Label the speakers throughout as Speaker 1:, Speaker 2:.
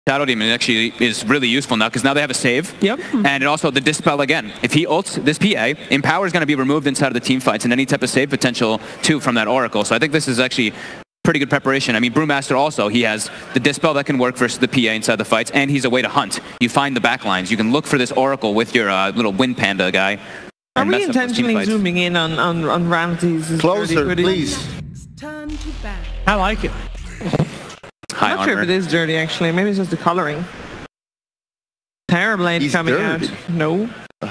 Speaker 1: Shadow Demon actually is really useful now because now they have a save.
Speaker 2: Yep.
Speaker 1: And it also the Dispel again. If he ults this PA, Empower is going to be removed inside of the team fights and any type of save potential too from that Oracle. So I think this is actually pretty good preparation. I mean, Brewmaster also, he has the Dispel that can work versus the PA inside the fights, and he's a way to hunt. You find the backlines. You can look for this Oracle with your little Wind Panda guy.
Speaker 2: Are we intentionally zooming in on Ramsey's?
Speaker 3: Closer, please.
Speaker 2: I like it.
Speaker 1: I'm
Speaker 2: not sure if it is dirty, actually. Maybe it's just the coloring. Terrorblade coming
Speaker 3: dirty.
Speaker 2: out. No.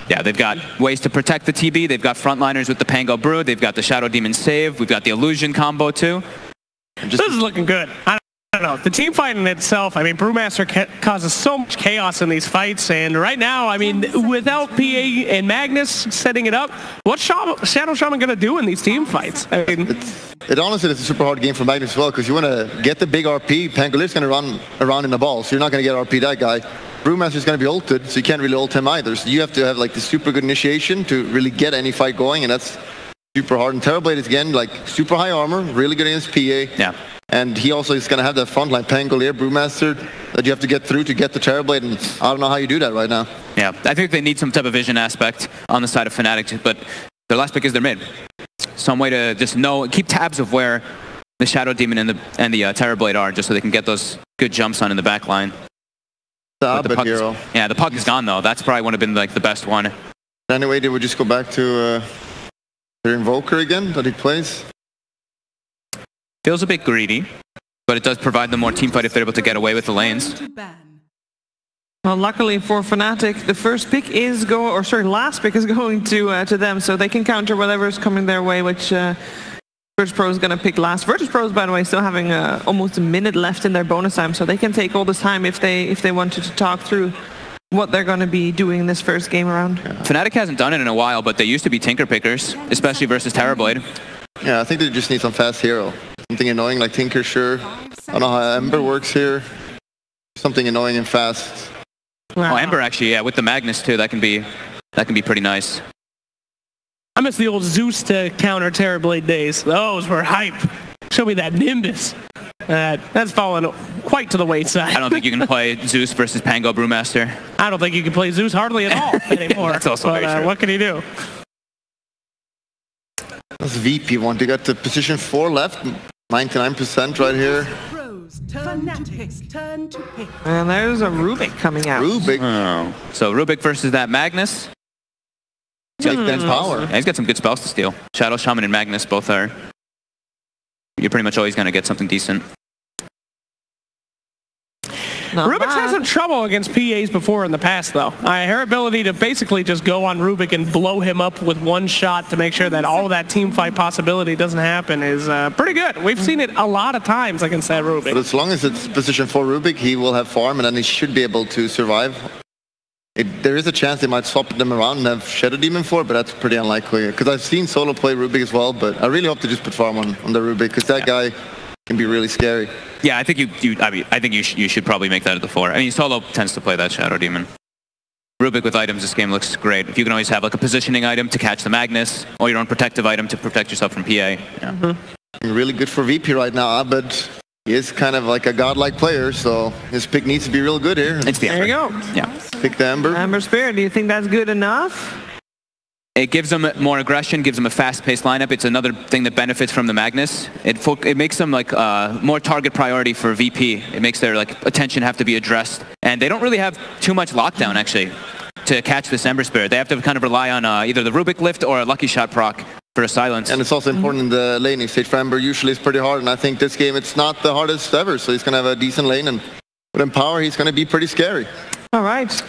Speaker 1: Yeah, they've got ways to protect the TB. They've got frontliners with the Pango Brew. They've got the Shadow Demon save. We've got the Illusion combo too.
Speaker 2: This is looking good. I don't know. The team fight in itself, I mean, Brewmaster causes so much chaos in these fights, and right now, I mean, without PA and Magnus setting it up, what's Shadow Shaman going to do in these team fights? I mean,
Speaker 3: it honestly is a super hard game for Magnus as well, because you want to get the big RP. Pangolier is going to run around in the ball, so you're not going to get RP that guy. Brewmaster is going to be ulted, so you can't really ult him either. So you have to have like the super good initiation to really get any fight going, and that's super hard. And Terrorblade is again like super high armor, really good against PA.
Speaker 1: Yeah.
Speaker 3: And he also is going to have that frontline Pangolier, Brewmaster, that you have to get through to get the Terrorblade, and I don't know how you do that right now.
Speaker 1: Yeah, I think they need some type of vision aspect on the side of Fnatic, but their last pick is their mid. Some way to just keep tabs of where the Shadow Demon and the Terrorblade are, just so they can get those good jumps on in the back line.
Speaker 3: The hero.
Speaker 1: Yeah, the puck is gone though. That's probably would have been like the best one.
Speaker 3: Anyway, they would just go back to their Invoker again that he plays.
Speaker 1: Feels a bit greedy, but it does provide them more team fight if they're able to get away with the lanes.
Speaker 2: Well, luckily for Fnatic, the last pick is going to them, so they can counter whatever's coming their way, which Virtus Pro is going to pick last. Virtus Pro is, by the way, still having almost a minute left in their bonus time, so they can take all this time if they wanted to talk through what they're going to be doing in this first game around.
Speaker 1: Yeah. Fnatic hasn't done it in a while, but they used to be Tinker Pickers, especially versus Terrorblade.
Speaker 3: Yeah, I think they just need some fast hero. Something annoying like Tinker, sure. I don't know how Ember works here. Something annoying and fast.
Speaker 1: Wow. Oh, Ember actually, yeah, with the Magnus too, that can be pretty nice.
Speaker 2: I miss the old Zeus to counter Terrorblade days. Those were hype. Show me that Nimbus. That's fallen quite to the wayside.
Speaker 1: I don't think you can play Zeus versus Pango Brewmaster.
Speaker 2: I don't think you can play Zeus hardly at all anymore.
Speaker 1: That's also very true.
Speaker 2: What can you do?
Speaker 3: That's VP one. They got the position 4 left. 99% right here.
Speaker 2: And there's a Rubik coming out.
Speaker 3: Rubik.
Speaker 1: Oh. So Rubik versus that Magnus.
Speaker 3: He's got power.
Speaker 1: Yeah, he's got some good spells to steal. Shadow Shaman and Magnus both are. You're pretty much always going to get something decent.
Speaker 2: Rubik's had some trouble against PAs before in the past, though. Her ability to basically just go on Rubik and blow him up with one shot to make sure that all of that team fight possibility doesn't happen is pretty good. We've seen it a lot of times against that Rubik.
Speaker 3: But as long as it's position 4 Rubik, he will have farm, and then he should be able to survive. There is a chance they might swap them around and have Shadow Demon 4, but that's pretty unlikely. Because I've seen Solo play Rubik as well, but I really hope to just put farm on the Rubik, because that guy can be really scary.
Speaker 1: Yeah, I think you should probably make that at the 4. I mean, Solo tends to play that Shadow Demon. Rubik with items, this game looks great. If you can always have like a positioning item to catch the Magnus, or your own protective item to protect yourself from PA. Yeah.
Speaker 3: Really good for VP right now, but he is kind of like a godlike player, so his pick needs to be real good here.
Speaker 1: It's the Ember.
Speaker 2: There you go.
Speaker 1: Yeah.
Speaker 3: Pick the Ember.
Speaker 2: Ember Spirit, do you think that's good enough?
Speaker 1: It gives them more aggression, gives them a fast-paced lineup. It's another thing that benefits from the Magnus. It makes them like more target priority for VP. It makes their like attention have to be addressed, and they don't really have too much lockdown actually to catch this Ember Spirit. They have to kind of rely on either the Rubik lift or a Lucky Shot proc for a silence.
Speaker 3: And it's also important in the laning stage for Ember. Usually it's pretty hard, and I think this game it's not the hardest ever. So he's gonna have a decent lane, and with Empower he's gonna be pretty scary.
Speaker 2: All right.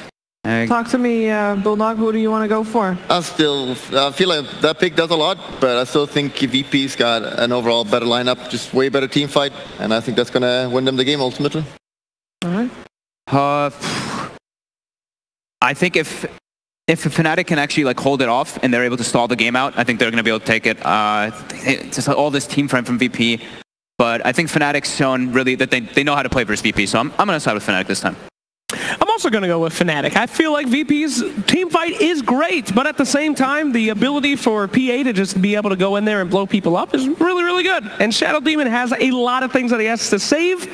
Speaker 2: Talk to me, Bulldog. Who do you want to go for?
Speaker 3: I feel like that pick does a lot, but I still think VP's got an overall better lineup, just way better team fight, and I think that's going to win them the game ultimately.
Speaker 2: All right.
Speaker 1: I think if Fnatic can actually like hold it off and they're able to stall the game out, I think they're going to be able to take it. It's just all this team frame from VP, but I think Fnatic's shown really that they know how to play versus VP, so I'm going to side with Fnatic this time.
Speaker 2: I'm also going to go with Fnatic. I feel like VP's team fight is great, but at the same time, the ability for PA to just be able to go in there and blow people up is really, really good. And Shadow Demon has a lot of things that he has to save.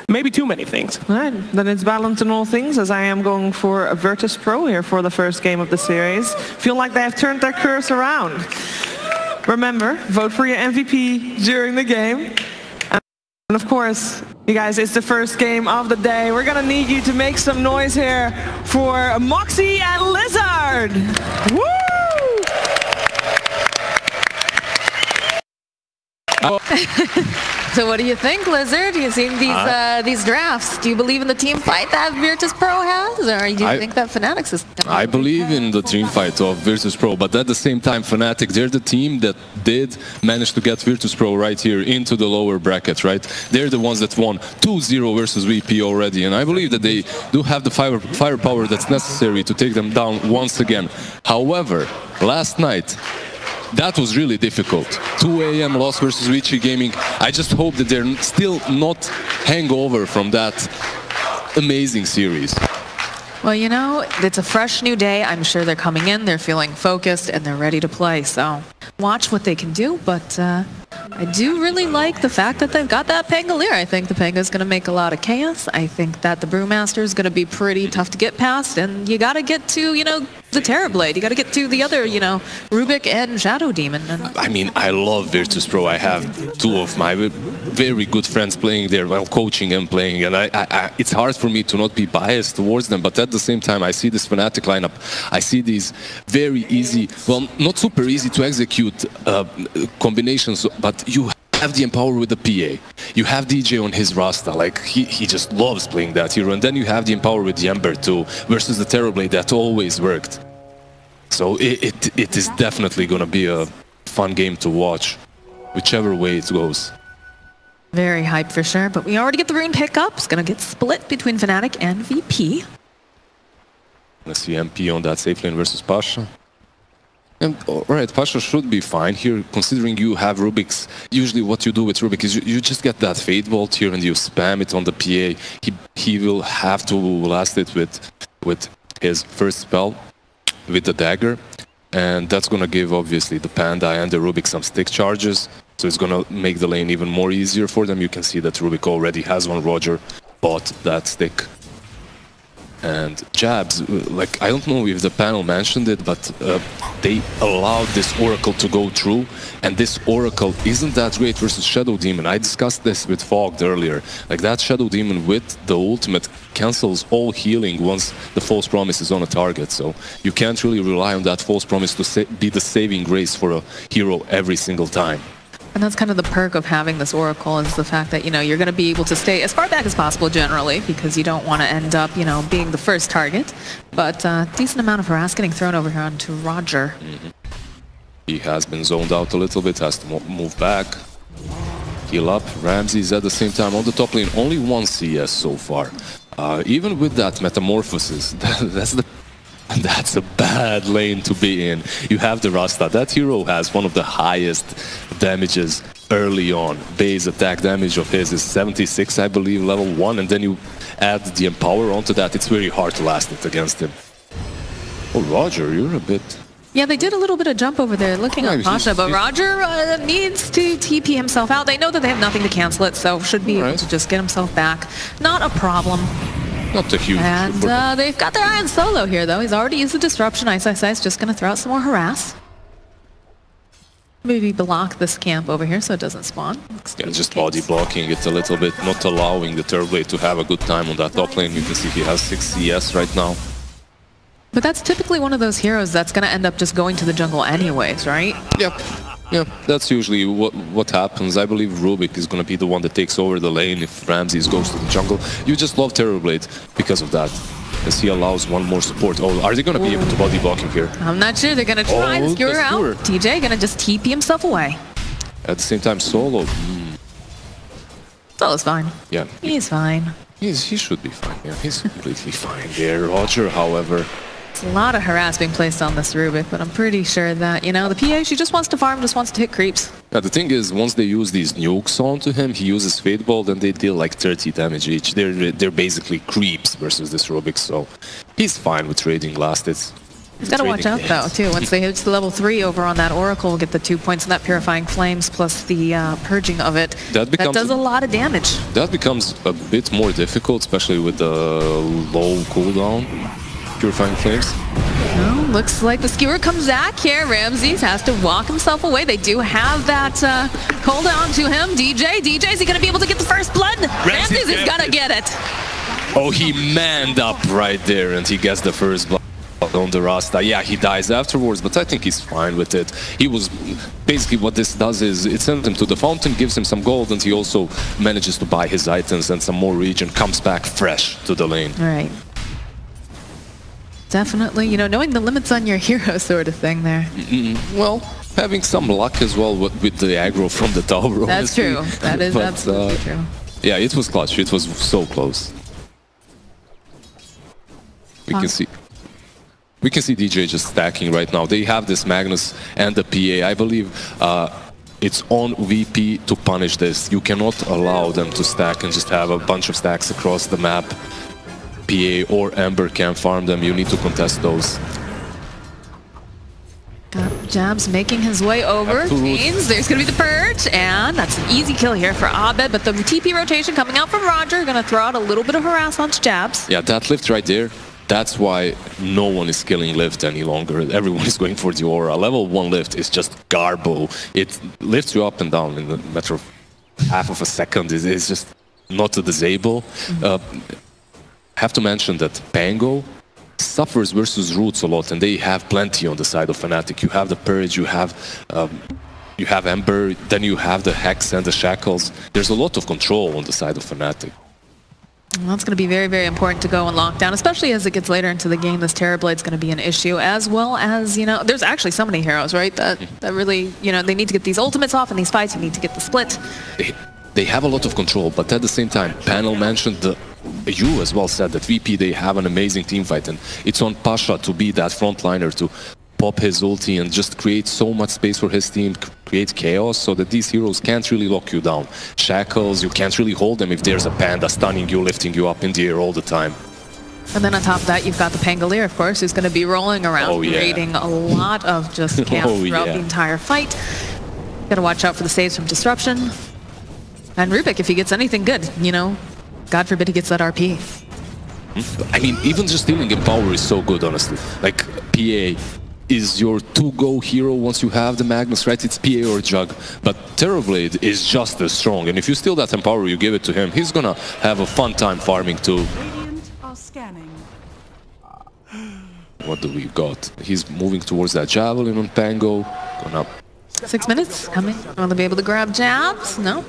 Speaker 4: maybe too many things.
Speaker 2: All right, then it's balanced in all things, as I am going for a Virtus Pro here for the first game of the series. Feel like they have turned their curse around. Remember, vote for your MVP during the game. And of course, you guys, it's the first game of the day. We're gonna need you to make some noise here for Moxie and Lizard. Woo!
Speaker 5: So what do you think, Lizard? You seen these drafts? Do you believe in the team fight that Virtus Pro has, or do you think that Fnatic's is?
Speaker 6: I believe in the team fight of Virtus Pro, but at the same time, Fnatic, they're the team that did manage to get Virtus Pro right here into the lower bracket, right? They're the ones that won 2-0 versus VP already, and I believe that they do have the firepower that's necessary to take them down once again. However, last night, that was really difficult. 2 AM loss versus Vici Gaming. I just hope that they're still not hangover from that amazing series.
Speaker 5: Well, you know, it's a fresh new day. I'm sure they're coming in, they're feeling focused, and they're ready to play. So watch what they can do, but I do really like the fact that they've got that Pangolier. I think the Panga's going to make a lot of chaos. I think that the Brewmaster is going to be pretty tough to get past, and you got to get to, you know, the Terrorblade. You got to get to the other, you know, Rubik and Shadow Demon. And
Speaker 6: I mean, I love Virtus Pro. I have 2 of my very good friends playing there, while coaching and playing, and it's hard for me to not be biased towards them, but at the same time, I see this Fnatic lineup. I see these very easy, well, not super easy to execute combinations, but you have the Empower with the PA. You have DJ on his Rasta, like he just loves playing that hero, and then you have the Empower with the Ember too, versus the Terrorblade that always worked. So it is definitely going to be a fun game to watch, whichever way it goes.
Speaker 5: very hyped for sure, but we already get the rune pickup. It's going to get split between Fnatic and VP.
Speaker 6: Let's see MP on that safe lane versus Pasha. And alright, Pasha should be fine here, considering you have Rubik's. Usually what you do with Rubik is you just get that Fade Bolt here and you spam it on the PA. He will have to last it with his first spell, with the dagger. And that's gonna give obviously the Panda and the Rubik some stick charges. So it's gonna make the lane even more easier for them. You can see that Rubik already has one. Roger bought that stick. And jabs, like, I don't know if the panel mentioned it, but they allowed this Oracle to go through, and this Oracle isn't that great versus Shadow Demon. I discussed this with Fogged earlier. Like, that Shadow Demon with the ultimate cancels all healing once the False Promise is on a target, so you can't really rely on that False Promise to be the saving grace for a hero every single time.
Speaker 5: And that's kind of the perk of having this Oracle, is the fact that, you know, you're going to be able to stay as far back as possible generally, because you don't want to end up, you know, being the first target. But decent amount of harass getting thrown over here onto Roger.
Speaker 6: He has been zoned out a little bit, has to move back, heal up. Ramsey's at the same time on the top lane, only one CS so far. Even with that Metamorphosis, that's a bad lane to be in. You have the Rasta. That hero has one of the highest damages early on. Base attack damage of his is 76, I believe, level 1, and then you add the Empower onto that. It's very hard to last it against him. Oh, Roger, you're a bit...
Speaker 5: Yeah, they did a little bit of jump over there looking at Pasha, but Roger needs to TP himself out. They know that they have nothing to cancel it, so should be able to just get himself back. Not a problem.
Speaker 6: Not a huge...
Speaker 5: And they've got their eye on Solo here, though. He's already used the Disruption. Ice is just going to throw out some more harass. Maybe block this camp over here so it doesn't spawn.
Speaker 6: Yeah, just body blocking it a little bit, not allowing the Terrorblade to have a good time on that top lane. You can see he has 6 CS right now.
Speaker 5: But that's typically one of those heroes that's going to end up just going to the jungle anyways, right?
Speaker 6: Yep. Yeah, that's usually what happens. I believe Rubik is going to be the one that takes over the lane if Ramses goes to the jungle. You just love Terrorblade because of that, as he allows one more support. Oh, are they going to be able to body block him here?
Speaker 5: I'm not sure. They're going to try to skewer out. TJ going to just TP himself away.
Speaker 6: At the same time, Solo...
Speaker 5: Solo's fine.
Speaker 6: Yeah.
Speaker 5: He's fine.
Speaker 6: He should be fine. Yeah, he's completely fine there. Roger, however...
Speaker 5: A lot of harass being placed on this Rubik, but I'm pretty sure that, you know, the PA, she just wants to farm, just wants to hit creeps.
Speaker 6: Yeah, the thing is, once they use these nukes onto him, he uses Fade Bolt and they deal like 30 damage each. They're basically creeps versus this Rubik, so he's fine with trading last hits.
Speaker 5: He's got to watch out, though, too. Once they hit to level 3 over on that Oracle, we'll get the 2 points in that Purifying Flames plus the Purging of it. That does a lot of damage.
Speaker 6: That becomes a bit more difficult, especially with the low cooldown. Purifying Flames.
Speaker 5: Well, looks like the Skewer comes back here. Ramses has to walk himself away. They do have that hold on to him. DJ, is he going to be able to get the first blood? Ramses is going to get it.
Speaker 6: Oh, he manned up right there and he gets the first blood on the Rasta. Yeah, he dies afterwards, but I think he's fine with it. He was basically, what this does is it sends him to the fountain, gives him some gold, and he also manages to buy his items and some more regen, comes back fresh to the lane.
Speaker 5: All right. Definitely, you know, knowing the limits on your hero sort of thing there.
Speaker 6: Well, having some luck as well with the aggro from the tower.
Speaker 5: That's true. That is absolutely true.
Speaker 6: Yeah, it was clutch. It was so close. We can see DJ just stacking right now. They have this Magnus and the PA. I believe it's on VP to punish this. You cannot allow them to stack and just have a bunch of stacks across the map. PA or Ember can farm them. You need to contest those.
Speaker 5: Got Jabs making his way over. Means there's going to be the Purge, and that's an easy kill here for Abed, but the TP rotation coming out from Roger, going to throw out a little bit of harass onto Jabs.
Speaker 6: Yeah, that lift right there. That's why no one is killing lift any longer. Everyone is going for the aura. Level 1 lift is just garbo. It lifts you up and down in a matter of half of a second. It's just not to disable. Have to mention that Pango suffers versus Roots a lot, and they have plenty on the side of Fnatic. You have the Purge, you have Ember, then you have the Hex and the Shackles. There's a lot of control on the side of Fnatic.
Speaker 5: Well, that's going to be very, very important to go and lock down, especially as it gets later into the game. This Terrorblade's going to be an issue, as well as, you know, there's actually so many heroes, right, that really, you know, they need to get these ultimates off in these fights. You need to get the split.
Speaker 6: They have a lot of control, but at the same time, panel mentioned you as well said that VP, they have an amazing team fight, and it's on Pasha to be that frontliner, to pop his ulti and just create so much space for his team, create chaos so that these heroes can't really lock you down. Shackles, you can't really hold them if there's a panda stunning you, lifting you up in the air all the time.
Speaker 5: And then on top of that, you've got the Pangolier, of course, who's going to be rolling around, creating a lot of just chaos throughout the entire fight. Got to watch out for the saves from Disruption. And Rubik, if he gets anything good, you know, God forbid he gets that RP.
Speaker 6: I mean, even just stealing Empower is so good, honestly. Like, PA is your to-go hero once you have the Magnus, right? It's PA or Jug. But Terrorblade is just as strong. And if you steal that Empower, you give it to him, he's gonna have a fun time farming too. What do we got? He's moving towards that Javelin on Pango. Gonna...
Speaker 5: 6 minutes coming. Will they be able to grab Jabs? No.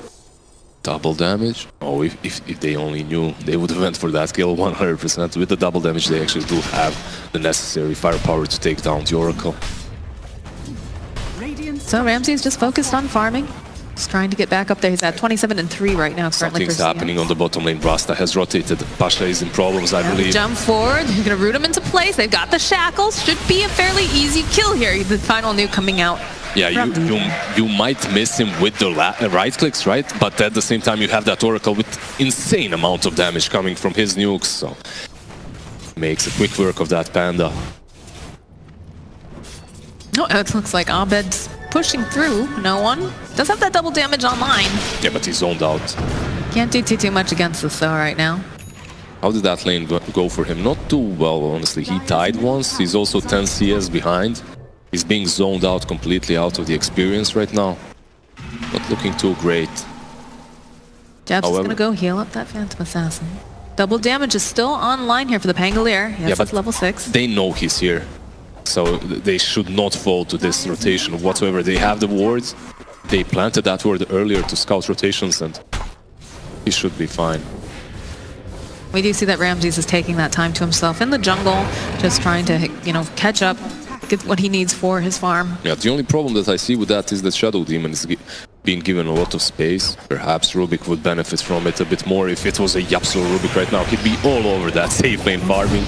Speaker 6: Double damage. Oh, if they only knew, they would have went for that kill 100%. With the double damage, they actually do have the necessary firepower to take down the Oracle.
Speaker 5: So Ramsey's just focused on farming. Just trying to get back up there. He's at 27 and 3 right now.
Speaker 6: Something's happening on the bottom lane. Rasta has rotated. Pasha is in problems, I believe.
Speaker 5: Jump forward. He's going to root him into place. They've got the Shackles. Should be a fairly easy kill here. The final nuke coming out.
Speaker 6: Yeah, you might miss him with the right clicks, right? But at the same time, you have that Oracle with insane amount of damage coming from his nukes, so makes a quick work of that Panda.
Speaker 5: No, it looks like Abed's pushing through. No one does have that double damage online.
Speaker 6: Yeah, but he's zoned out.
Speaker 5: Can't do too much against this though right now.
Speaker 6: How did that lane go for him? Not too well, honestly. He died once. He's also 10 CS behind. He's being zoned out completely out of the experience right now. Not looking too great.
Speaker 5: Jabs is going to go heal up that Phantom Assassin. Double damage is still online here for the Pangolier. Yes, yeah, but it's level 6.
Speaker 6: They know he's here. So they should not fall to this rotation whatsoever. They have the wards. They planted that ward earlier to scout rotations, and he should be fine.
Speaker 5: We do see that Ramses is taking that time to himself in the jungle, just trying to, you know, catch up, get what he needs for his farm.
Speaker 6: Yeah, the only problem that I see with that is that Shadow Demon is being given a lot of space. Perhaps Rubik would benefit from it a bit more. If it was a Yapso Rubik right now, he'd be all over that safe lane farming.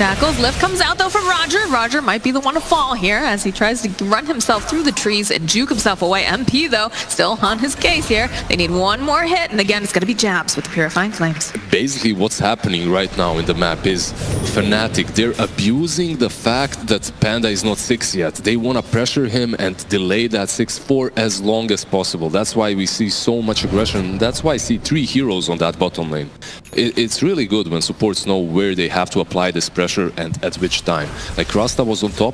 Speaker 5: Shackles. Lift comes out though from Roger. Roger might be the one to fall here as he tries to run himself through the trees and juke himself away. MP though, still on his case here. They need one more hit, and again, it's going to be jabs with the Purifying Flames.
Speaker 6: Basically, what's happening right now in the map is Fnatic, they're abusing the fact that Panda is not 6 yet. They want to pressure him and delay that 6 for as long as possible. That's why we see so much aggression. That's why I see 3 heroes on that bottom lane. It's really good when supports know where they have to apply this pressure and at which time. Like Rasta was on top,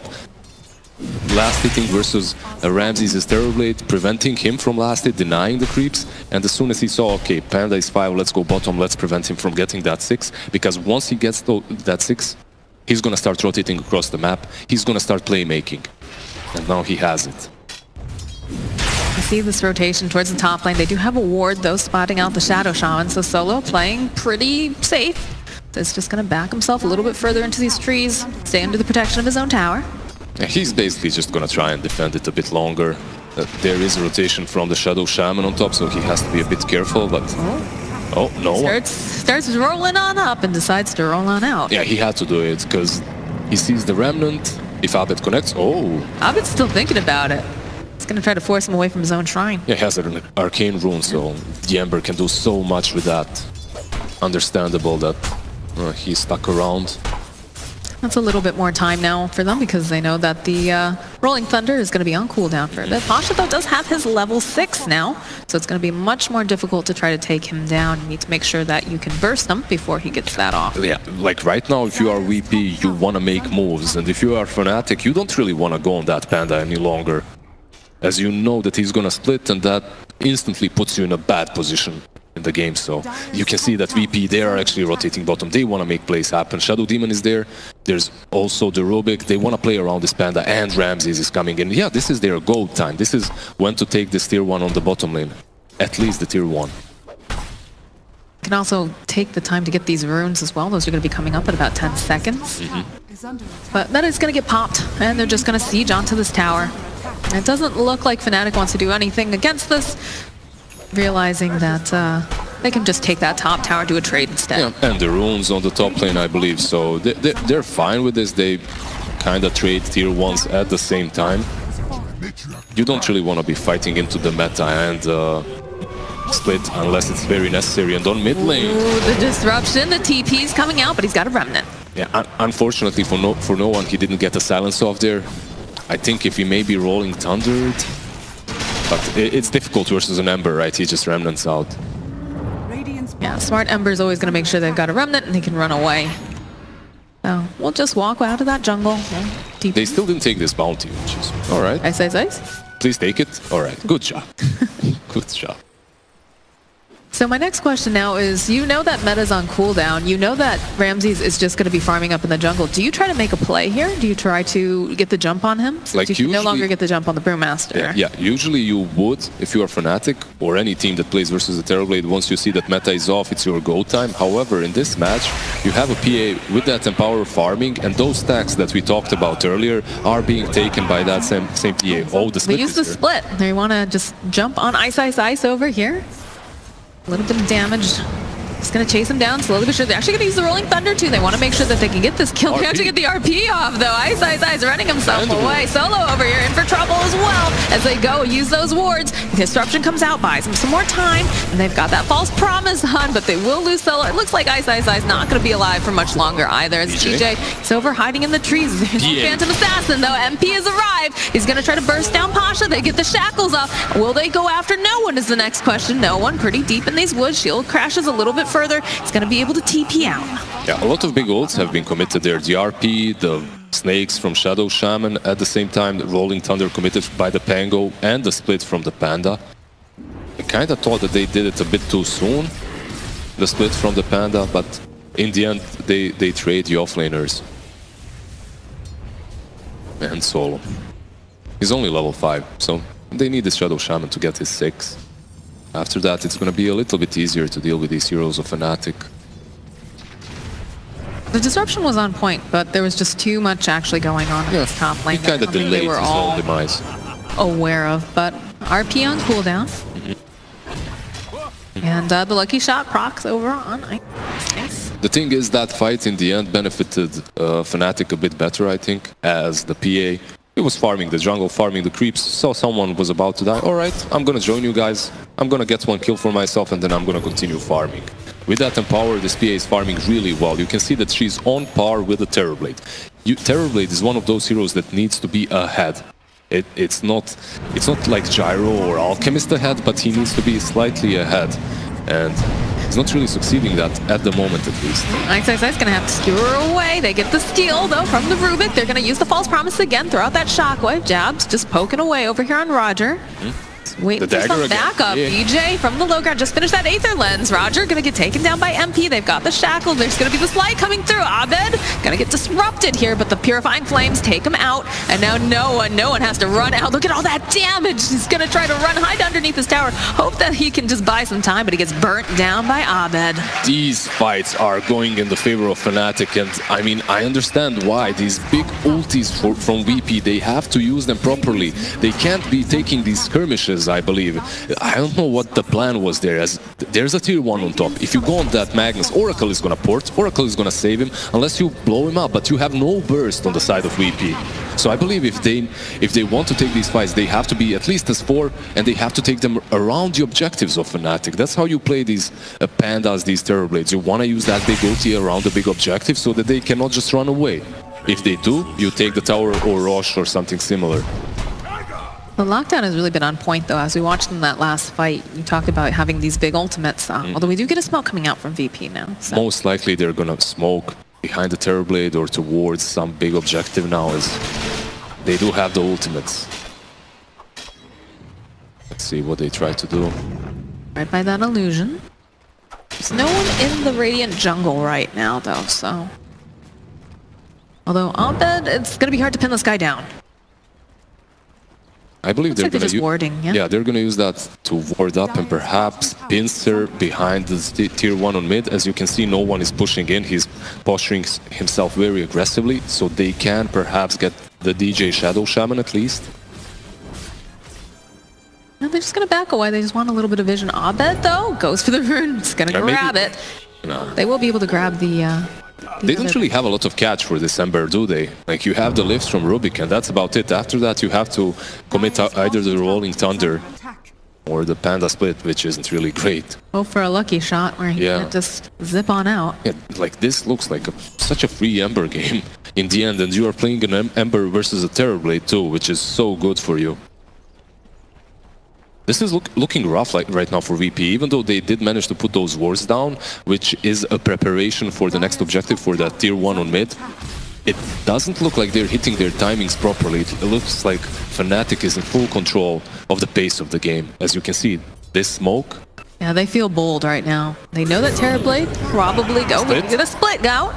Speaker 6: last hitting versus Ramses' Terrorblade, preventing him from last hit, denying the creeps, and as soon as he saw, okay, Panda is 5, let's go bottom, let's prevent him from getting that 6, because once he gets that 6, he's gonna start rotating across the map, he's gonna start playmaking, and now he has it.
Speaker 5: You see this rotation towards the top lane. They do have a ward though, spotting out the Shadow Shaman, so Solo playing pretty safe. He's just gonna back himself a little bit further into these trees, stay under the protection of his own tower.
Speaker 6: Yeah, he's basically just gonna try and defend it a bit longer. There is a rotation from the Shadow Shaman on top, so he has to be a bit careful, but... Oh, no.
Speaker 5: Starts rolling on up and decides to roll on out.
Speaker 6: Yeah, he had to do it, because he sees the Remnant. If Abed connects, oh!
Speaker 5: Abed's still thinking about it. He's gonna try to force him away from his own shrine.
Speaker 6: Yeah, he has an arcane rune, so the Ember can do so much with that. Understandable that he's stuck around.
Speaker 5: That's a little bit more time now for them because they know that the Rolling Thunder is going to be on cooldown for a bit. Pasha, though, does have his level 6 now, so it's going to be much more difficult to try to take him down. You need to make sure that you can burst him before he gets that off.
Speaker 6: Yeah, like right now, if you are VP, you want to make moves, and if you are Fnatic, you don't really want to go on that Panda any longer, as you know that he's going to split, and that instantly puts you in a bad position in the game. So you can see that VP, they are actually rotating bottom. They want to make plays happen. Shadow Demon is there. There's also the Rubik. They want to play around this Panda, and Ramses is coming in. Yeah, this is their gold time. This is when to take this tier 1 on the bottom lane. At least the tier 1.
Speaker 5: You can also take the time to get these runes as well. Those are going to be coming up in about 10 seconds. But that is going to get popped, and they're just going to siege onto this tower. And it doesn't look like Fnatic wants to do anything against this, realizing that they can just take that top tower, do a trade instead.
Speaker 6: Yeah, and the runes on the top lane, I believe, so they're fine with this. They kind of trade tier 1s at the same time. You don't really want to be fighting into the meta and split unless it's very necessary. And on mid lane...
Speaker 5: Ooh, the disruption, the TP's coming out, but he's got a Remnant.
Speaker 6: Yeah, unfortunately for no one, he didn't get a silence off there. I think if he may be rolling Thundered... But it's difficult versus an Ember, right? He just Remnants out.
Speaker 5: Yeah, smart Ember's always going to make sure they've got a Remnant and he can run away. So we'll just walk out of that jungle.
Speaker 6: They still didn't take this bounty, which is alright.
Speaker 5: Ice.
Speaker 6: Please take it. Alright, good job. Good job.
Speaker 5: So my next question now is, you know that meta's on cooldown. You know that Ramses is just going to be farming up in the jungle. Do you try to make a play here? Do you try to get the jump on him?
Speaker 6: Like
Speaker 5: you no longer get the jump on the Brewmaster.
Speaker 6: Yeah, usually you would if you are Fnatic or any team that plays versus the Terrorblade. Once you see that meta is off, it's your go time. However, in this match, you have a PA with that Empower farming, and those stacks that we talked about earlier are being taken by that same PA. Oh, the split.
Speaker 5: We use the split. They want to just jump on Ice over here. A little bit of damage. Just going to chase him down slowly but surely. They're actually going to use the Rolling Thunder too. They want to make sure that they can get this kill. They have to get the RP off though. Ice running himself away. Solo over here in for trouble as well. As they go, use those wards. Disruption comes out, buys him some more time. And they've got that false promise on, but they will lose Solo. It looks like Ice not going to be alive for much longer either. As GJ is over hiding in the trees. There's Phantom Assassin though. MP has arrived. He's going to try to burst down Pasha. They get the shackles off. Will they go after no one is the next question. No one, pretty deep in these woods. Shield crashes a little bit further. It's going to be able to TP out.
Speaker 6: Yeah, a lot of big ults have been committed there. The RP, the Snakes from Shadow Shaman, at the same time the Rolling Thunder committed by the Pango, and the split from the Panda. I kind of thought that they did it a bit too soon, the split from the Panda, but in the end they trade the offlaners. And Solo. He's only level 5, so they need this Shadow Shaman to get his 6. After that, it's going to be a little bit easier to deal with these heroes of Fnatic.
Speaker 5: The disruption was on point, but there was just too much actually going on in this top lane.
Speaker 6: He kind of delayed his own demise.
Speaker 5: Aware of, but RP on cooldown. And the lucky shot procs over on Ice.
Speaker 6: The thing is that fight in the end benefited Fnatic a bit better, I think, as the PA. He was farming the jungle, farming the creeps, saw someone was about to die. Alright, I'm gonna join you guys. I'm gonna get one kill for myself and then I'm gonna continue farming. With that Empower, this PA is farming really well. You can see that she's on par with the Terrorblade. Terrorblade is one of those heroes that needs to be ahead. It's not like Gyro or Alchemist ahead, but he needs to be slightly ahead. And he's not really succeeding that at the moment, at least.
Speaker 5: XXI is going to have to skewer away. They get the steal, though, from the Rubik. They're going to use the False Promise again, throw out that Shockwave. Jabs just poking away over here on Roger. Waiting for some backup. DJ from the low ground just finished that Aether Lens. Roger going to get taken down by MP. They've got the Shackle. There's going to be the Slide coming through. Abed going to get disrupted here, but the Purifying Flames take him out. And now no one has to run out. Look at all that damage. He's going to try to hide underneath his tower. Hope that he can just buy some time, but he gets burnt down by Abed.
Speaker 6: These fights are going in the favor of Fnatic, and I mean, I understand why. These big ultis from VP, they have to use them properly. They can't be taking these skirmishes, I believe. I don't know what the plan was there, as there's a tier 1 on top. If you go on that Magnus, Oracle is gonna port, Oracle is gonna save him, unless you blow him up, but you have no burst on the side of VP. So I believe if they want to take these fights, they have to be at least as 4, and they have to take them around the objectives of Fnatic. That's how you play these pandas, these Terrorblades. You want to use that big ulti around the big objective so that they cannot just run away. If they do, you take the tower or Rosh or something similar.
Speaker 5: The lockdown has really been on point, though. As we watched in that last fight, you talked about having these big ultimates, although we do get a smoke coming out from VP now. So.
Speaker 6: Most likely they're going to smoke behind the Terrorblade or towards some big objective now, as they do have the ultimates. Let's see what they try to do.
Speaker 5: Right by that illusion. There's no one in the Radiant jungle right now, though, so... Although, Abed, it's going to be hard to pin this guy down.
Speaker 6: I believe they're going to use...
Speaker 5: warding, yeah,
Speaker 6: they're going to use that to ward up and perhaps pincer behind the tier 1 on mid. As you can see, no one is pushing in. He's posturing himself very aggressively, so they can perhaps get the DJ Shadow Shaman at least.
Speaker 5: No, they're just going to back away. They just want a little bit of vision. Abed, though, goes for the rune. It's going to grab it. No. They will be able to grab the
Speaker 6: they don't really have a lot of catch for this Ember, do they? Like, you have the lifts from Rubik, and that's about it. After that, you have to commit either the Rolling Thunder or the Panda Split, which isn't really great.
Speaker 5: Hope for a lucky shot where he can just zip on out.
Speaker 6: Yeah, like, this looks like such a free Ember game in the end, and you are playing an Ember versus a Terrorblade too, which is so good for you. This is looking rough right now for VP, even though they did manage to put those wards down, which is a preparation for the next objective for that tier 1 on mid. It doesn't look like they're hitting their timings properly. It looks like Fnatic is in full control of the pace of the game. As you can see, this smoke.
Speaker 5: Yeah, they feel bold right now. They know that Terrorblade probably gonna split out.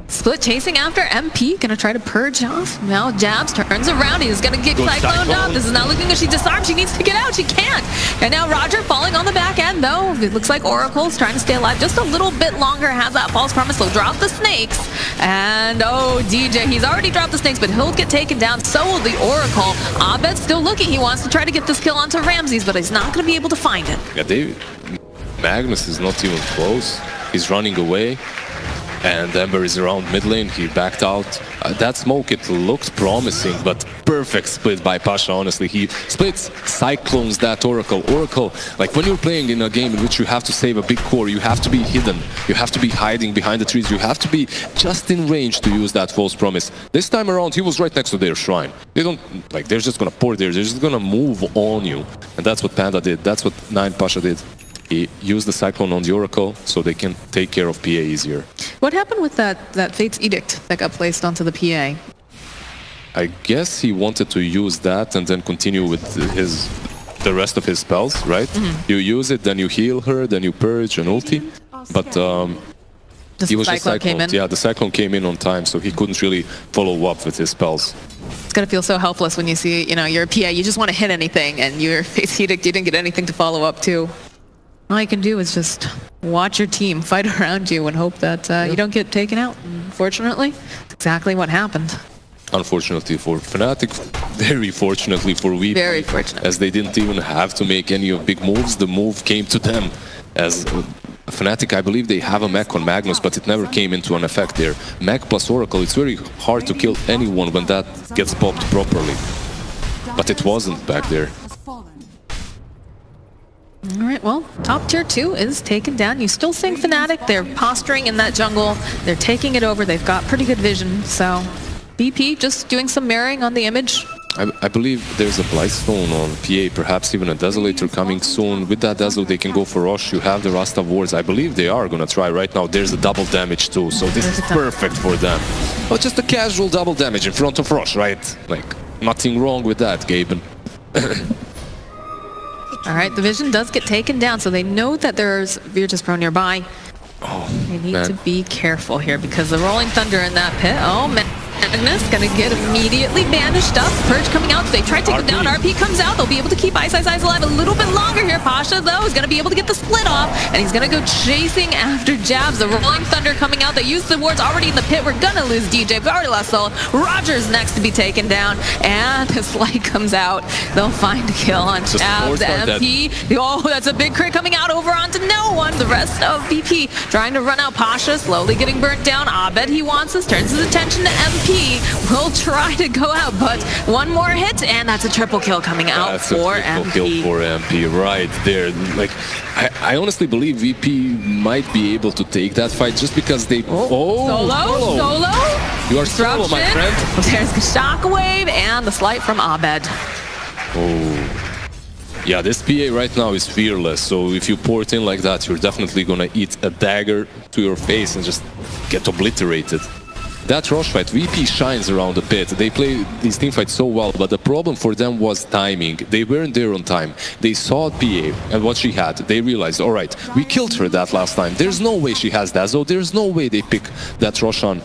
Speaker 5: Split chasing after MP, gonna try to purge off. Now Jabs turns around, he's gonna get cycloned up. This is not looking good, she disarmed, she needs to get out, she can't. And now Roger falling on the back end though. It looks like Oracle's trying to stay alive just a little bit longer, has that false promise, so drop the snakes. And oh, DJ, he's already dropped the snakes, but he'll get taken down, so will the Oracle. Abed's still looking, he wants to try to get this kill onto Ramses, but he's not gonna be able to find it.
Speaker 6: Yeah, Magnus is not even close, he's running away. And Ember is around mid lane, he backed out. That smoke, it looked promising, but perfect split by Pasha, honestly. He splits, cyclones that Oracle. Oracle, like when you're playing in a game in which you have to save a big core, you have to be hidden. You have to be hiding behind the trees. You have to be just in range to use that false promise. This time around, he was right next to their shrine. They don't, like, they're just gonna pour there. They're just gonna move on you. And that's what Panda did. That's what 9 Pasha did. He used the Cyclone on the Oracle so they can take care of PA easier.
Speaker 5: What happened with that Fate's Edict that got placed onto the PA?
Speaker 6: I guess he wanted to use that and then continue with the rest of his spells, right? You use it, then you heal her, then you purge an ulti. But he was just cycloned. Yeah, the Cyclone came in on time, so he couldn't really follow up with his spells.
Speaker 5: It's gonna feel so helpless when you see, you know, you're a PA, you just want to hit anything, and your Fate's Edict, you didn't get anything to follow up to. All you can do is just watch your team fight around you and hope that you don't get taken out. Unfortunately, that's exactly what happened.
Speaker 6: Unfortunately for Fnatic, very fortunately for VP.
Speaker 5: Very fortunate.
Speaker 6: As they didn't even have to make any of big moves, the move came to them. As Fnatic, I believe they have a mech on Magnus, but it never came into an effect there. Mech plus Oracle, it's very hard to kill anyone when that gets popped properly. But it wasn't back there.
Speaker 5: Alright, well, top tier 2 is taken down. You still seeing Fnatic, they're posturing in that jungle, they're taking it over, they've got pretty good vision, so BP just doing some mirroring on the image.
Speaker 6: I believe there's a Blightstone on PA, perhaps even a Desolator coming soon. With that Dazzle they can go for Rosh, you have the Rasta Wards. I believe they are gonna try right now. There's a double damage too, so this is perfect for them. But just a casual double damage in front of Rosh, right? Like, nothing wrong with that, Gaben.
Speaker 5: Alright, the vision does get taken down, so they know that there's Virtus Pro nearby.
Speaker 6: Oh,
Speaker 5: they need to be careful here because the Rolling Thunder in that pit. Oh, man. Magnus gonna get immediately banished up. Purge coming out. They try to take him down. RP comes out. They'll be able to keep Ice alive a little bit longer here. Pasha, though, is gonna be able to get the split off, and he's gonna go chasing after Jabs. The Rolling Thunder coming out. They used the wards already in the pit. We're gonna lose DJ. We've already lost Soul. Roger's next to be taken down, and this light comes out. They'll find a kill on Jabs. MP. Oh, that's a big crit coming out over onto no one. The rest of BP trying to run out. Pasha slowly getting burnt down. Abed, he wants this. Turns his attention to MP. Will try to go out, but one more hit, and that's a triple kill coming out for MP.
Speaker 6: Triple kill for MP, right there. Like, I honestly believe VP might be able to take that fight just because they...
Speaker 5: Solo!
Speaker 6: You are solo, my friend.
Speaker 5: There's the shockwave and the slight from Abed.
Speaker 6: Oh. Yeah, this PA right now is fearless, so if you port in like that, you're definitely gonna eat a dagger to your face and just get obliterated. That Rosh fight, VP shines around the pit. They play these team fights so well, but the problem for them was timing. They weren't there on time. They saw PA and what she had. They realized, all right, we killed her that last time. There's no way she has Dazzle. There's no way they pick that Roshan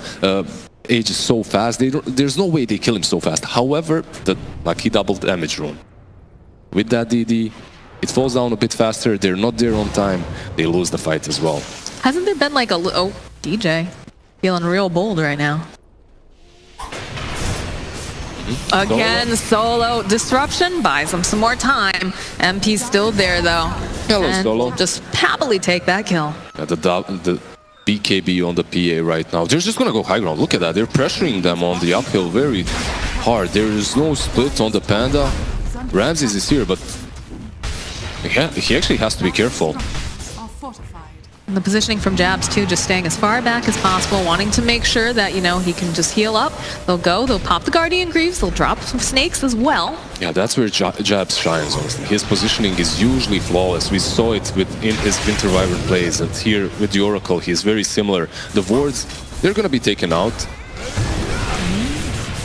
Speaker 6: Aegis so fast. There's no way they kill him so fast. However, the lucky double damage rune. With that DD, it falls down a bit faster. They're not there on time. They lose the fight as well.
Speaker 5: Hasn't there been like a... Oh, DJ. Feeling real bold right now. Again, Solo. Disruption buys him some more time. MP's still there though.
Speaker 6: Hello,
Speaker 5: and
Speaker 6: Solo.
Speaker 5: Just happily take that kill.
Speaker 6: Yeah, the BKB on the PA right now. They're just gonna go high ground. Look at that. They're pressuring them on the uphill very hard. There is no split on the Panda. Ramses is here, but he actually has to be careful.
Speaker 5: And the positioning from Jabs too, just staying as far back as possible, wanting to make sure that, you know, he can just heal up. They'll pop the Guardian Greaves, they'll drop some snakes as well.
Speaker 6: Yeah, that's where Jabs shines, honestly. His positioning is usually flawless. We saw it in his Winter Wyvern plays, and here with the Oracle, he's very similar. The wards, they're gonna be taken out.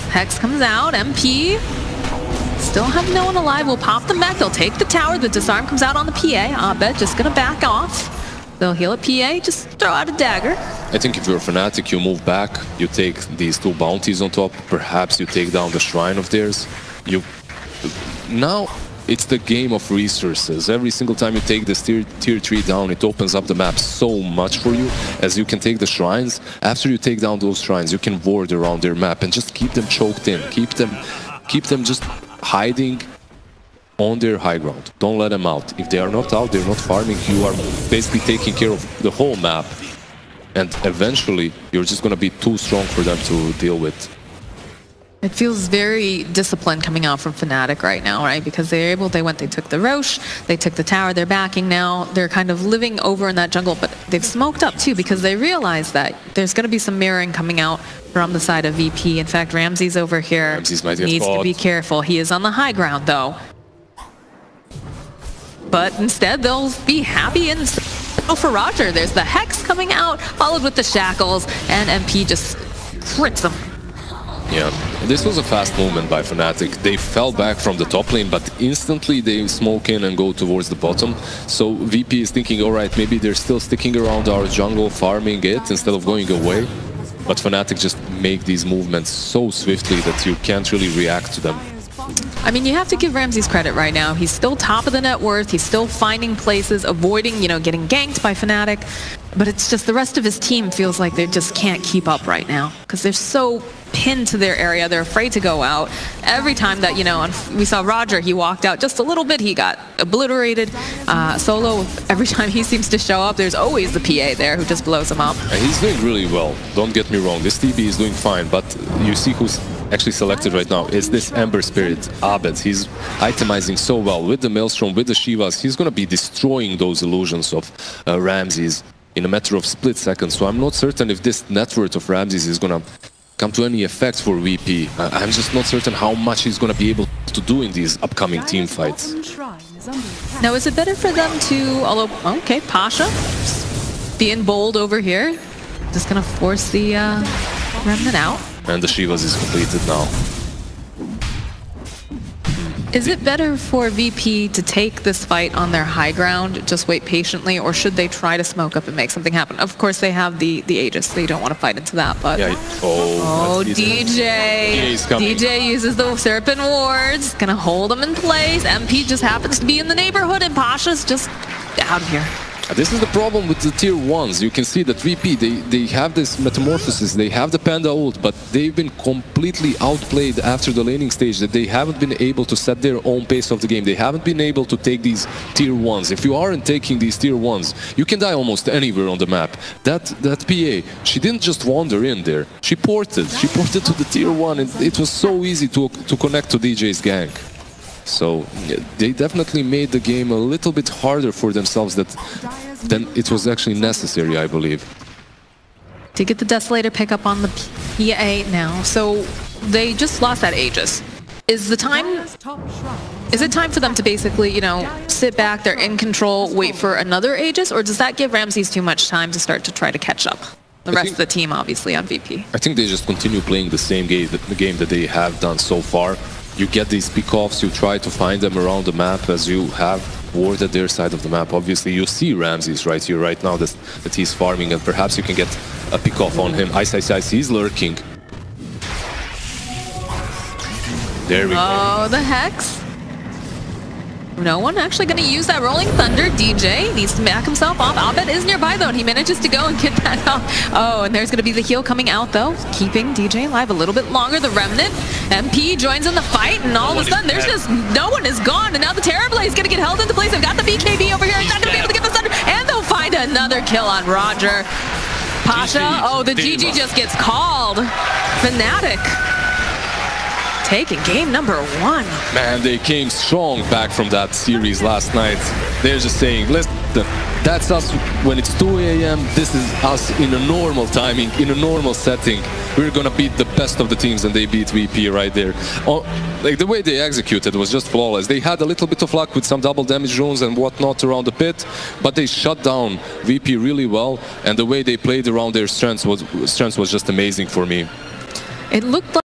Speaker 5: Hex comes out, MP. Still have no one alive, we'll pop them back, they'll take the tower, the disarm comes out on the PA, Abed just gonna back off. They'll heal a PA, just throw out a dagger.
Speaker 6: I think if you're a Fnatic, you move back, you take these two bounties on top, perhaps you take down the shrine of theirs. Now, it's the game of resources. Every single time you take this tier 3 down, it opens up the map so much for you, as you can take the shrines. After you take down those shrines, you can ward around their map and just keep them choked in, keep them just hiding on their high ground. Don't let them out. If they are not out, they're not farming, you are basically taking care of the whole map. And eventually, you're just going to be too strong for them to deal with.
Speaker 5: It feels very disciplined coming out from Fnatic right now, right? Because they took the Roche, they took the tower, they're backing now. They're kind of living over in that jungle, but they've smoked up too because they realize that there's going to be some mirroring coming out from the side of VP. In fact, Ramses over here needs to be careful. He is on the high ground though. But instead, they'll be happy and go for Roger. There's the Hex coming out, followed with the Shackles, and MP just crits them.
Speaker 6: Yeah, this was a fast movement by Fnatic. They fell back from the top lane, but instantly they smoke in and go towards the bottom. So VP is thinking, alright, maybe they're still sticking around our jungle, farming it instead of going away. But Fnatic just make these movements so swiftly that you can't really react to them.
Speaker 5: I mean, you have to give Ramses credit right now. He's still top of the net worth. He's still finding places, avoiding, you know, getting ganked by Fnatic. But it's just the rest of his team feels like they just can't keep up right now because they're so pinned to their area. They're afraid to go out. Every time that, you know, we saw Roger, he walked out just a little bit, he got obliterated. Solo, every time he seems to show up, there's always the PA there who just blows him up.
Speaker 6: And he's doing really well, don't get me wrong. This TB is doing fine, but you see who's actually selected right now. It's this Ember Spirit, Abed. He's itemizing so well with the Maelstrom, with the Shivas. He's going to be destroying those illusions of Ramses in a matter of split seconds. So I'm not certain if this net worth of Ramses is going to come to any effect for VP. I'm just not certain how much he's going to be able to do in these upcoming team fights.
Speaker 5: Now, is it better for them to, although, okay, Pasha being bold over here, just going to force the Remnant out.
Speaker 6: And the Shivas is completed now.
Speaker 5: Is it better for VP to take this fight on their high ground, just wait patiently, or should they try to smoke up and make something happen? Of course, they have the Aegis. They don't want to fight into that, but...
Speaker 6: Yeah.
Speaker 5: Oh, DJ! DJ uses the Serpent Wards, gonna hold them in place. MP just happens to be in the neighborhood, and Pasha's just out of here.
Speaker 6: This is the problem with the tier 1s. You can see that VP, they have this metamorphosis, they have the Panda ult, but they've been completely outplayed after the laning stage, that they haven't been able to set their own pace of the game. They haven't been able to take these tier 1s. If you aren't taking these tier 1s, you can die almost anywhere on the map. That PA, she didn't just wander in there. She ported to the tier 1, and it was so easy to connect to DJ's gank. So they definitely made the game a little bit harder for themselves than it was actually necessary, I believe.
Speaker 5: To get the Desolator pick up on the PA now. So they just lost that Aegis. Is it time for them to basically, you know, sit back, they're in control, wait for another Aegis, or does that give Ramses too much time to start to try to catch up? The rest of the team, obviously, on VP.
Speaker 6: I think they just continue playing the same game, the game that they have done so far. You get these pick-offs, you try to find them around the map as you have warded their side of the map. Obviously, you see Ramses right here, right now, that he's farming, and perhaps you can get a pick-off on him. Ice, he's lurking. There we go.
Speaker 5: Oh, the Hex. No one actually going to use that Rolling Thunder. DJ needs to back himself off. Abed is nearby, though, and he manages to go and get that out. Oh, and there's going to be the heal coming out, though, keeping DJ alive a little bit longer. The Remnant, MP joins in the fight, and all of a sudden, there's just no one is gone, and now the Terrorblade is going to get held into place. They've got the BKB over here. He's not going to be able to get the Thunder, and they'll find another kill on Roger. Pasha, oh, the GG just gets called. Fnatic taking game number 1.
Speaker 6: Man, they came strong back from that series last night. They're just saying, listen, that's us when it's 2 AM. This is us in a normal timing, in a normal setting. We're gonna beat the best of the teams, and they beat VP right there. Like, the way they executed was just flawless. They had a little bit of luck with some double damage runes and whatnot around the pit, but they shut down VP really well, and the way they played around their strengths was just amazing for me.
Speaker 5: It looked like